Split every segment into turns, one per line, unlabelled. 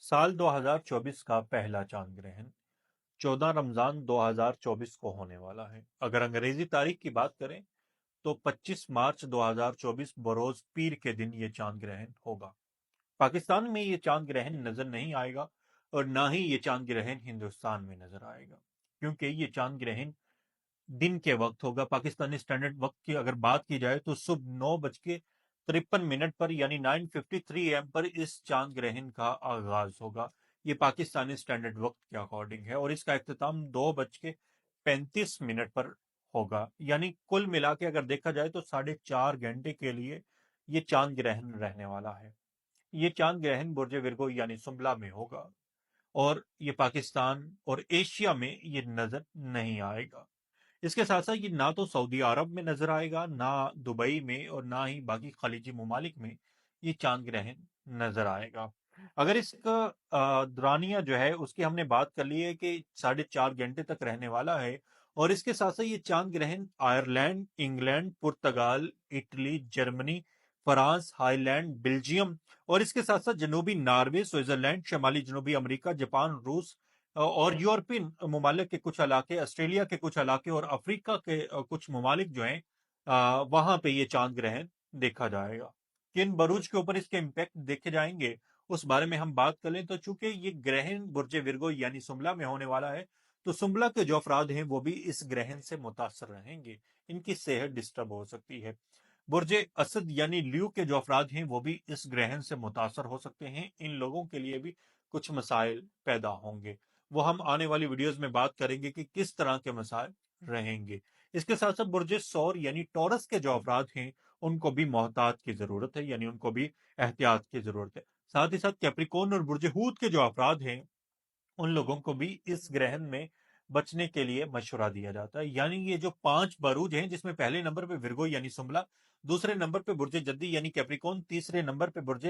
साल 2024 का पहला चांद ग्रहण 14 रमजान 2024 को होने वाला है। अगर अंग्रेजी तारीख की बात करें तो 25 मार्च 2024 बरोज पीर के दिन ये चांद ग्रहण होगा। पाकिस्तान में ये चांद ग्रहण नजर नहीं आएगा और ना ही ये चांद ग्रहण हिंदुस्तान में नजर आएगा, क्योंकि ये चांद ग्रहण दिन के वक्त होगा। पाकिस्तानी स्टैंडर्ड वक्त की अगर बात की जाए तो सुबह 9:53 पर यानी 9:53 AM पर इस चांद ग्रहण का आगाज होगा। ये पाकिस्तानी स्टैंडर्ड वक्त के अकॉर्डिंग है और इसका इख्तिताम 2:35 पर होगा। यानी कुल मिला के अगर देखा जाए तो 4.5 घंटे के लिए ये चांद ग्रहण रहने वाला है। ये चांद ग्रहण बुर्ज विर्गो यानी सुम्बला में होगा और ये पाकिस्तान और एशिया में ये नजर नहीं आएगा। इसके साथ साथ ये ना तो सऊदी अरब में नजर आएगा, ना दुबई में और ना ही बाकी खलीजी ममालिक में ये चांद ग्रहण नजर आएगा। अगर इसका दौरानिया जो है उसकी हमने बात कर ली है कि 4.5 घंटे तक रहने वाला है और इसके साथ साथ ये चांद ग्रहण Ireland, England, Portugal, Italy, Germany, France, Highland, Belgium और इसके साथ साथ जनूबी नॉर्वे, स्विट्जरलैंड, शमाली जनूबी अमेरिका, जापान, रूस और यूरोपियन ममालिक के कुछ इलाके, ऑस्ट्रेलिया के कुछ इलाके और अफ्रीका के कुछ ममालिक जो हैं वहां पे ये चांद ग्रहण देखा जाएगा। किन बरूज के ऊपर इसके इम्पैक्ट देखे जाएंगे उस बारे में हम बात कर लें तो चूंकि ये ग्रहण बुर्ज विर्गो यानी सुम्बला में होने वाला है तो सुम्बला के जो अफराद हैं वो भी इस ग्रहण से मुतासर रहेंगे, इनकी सेहत डिस्टर्ब हो सकती है। बुर्ज असद यानी ल्यू के जो अफराद हैं वो भी इस ग्रहण से मुतासर हो सकते हैं, इन लोगों के लिए भी कुछ मसाइल पैदा होंगे। वो हम आने वाली वीडियोस में बात करेंगे कि किस तरह के मसाइल रहेंगे। इसके साथ साथ बुर्ज सौर यानी टॉरस के जो अफराद हैं उनको भी मोहतात की जरूरत है, यानी उनको भी एहतियात की जरूरत है। साथ ही साथ कैप्रिकॉर्न और बुर्ज हूत के जो अफराद हैं उन लोगों को भी इस ग्रहण में बचने के लिए मशवरा दिया जाता है। यानी ये जो 5 बरूज हैं जिसमें पहले नंबर पे विर्गो यानी सुम्बला, दूसरे नंबर पे बुर्ज जद्दी यानी कैप्रिकॉर्न, तीसरे नंबर पे बुर्ज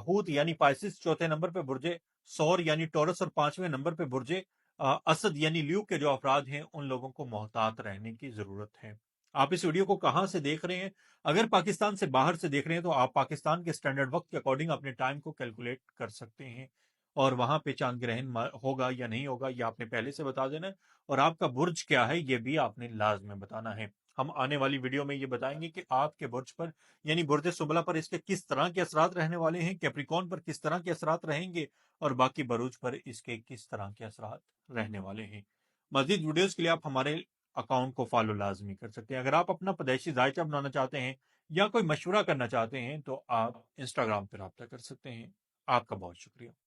हूत यानी पाइसिस, चौथे नंबर पे बुर्ज सौर यानी टॉरस और पांचवें नंबर पे बुर्ज असद यानी ल्यू के जो अफराद हैं उन लोगों को मोहतात रहने की जरूरत है। आप इस वीडियो को कहां से देख रहे हैं? अगर पाकिस्तान से बाहर से देख रहे हैं तो आप पाकिस्तान के स्टैंडर्ड वक्त के अकॉर्डिंग अपने टाइम को कैलकुलेट कर सकते हैं और वहां पे चांद ग्रहण होगा या नहीं होगा ये आपने पहले से बता देना है और आपका बुर्ज क्या है ये भी आपने लाजमी बताना है। हम आने वाली वीडियो में ये बताएंगे कि आपके बुर्ज पर यानी बुर्ज सुबला पर इसके किस तरह के असरात रहने वाले हैं, कैप्रिकॉर्न पर किस तरह के असरात रहेंगे और बाकी बुर्ज पर इसके किस तरह के असरात रहने वाले हैं। मजीद वीडियोस के लिए आप हमारे अकाउंट को फॉलो लाजमी कर सकते हैं। अगर आप अपना पैदाइशी जायचा बनाना चाहते हैं या कोई मशवरा करना चाहते हैं तो आप इंस्टाग्राम पर रब्ता कर सकते हैं। आपका बहुत शुक्रिया।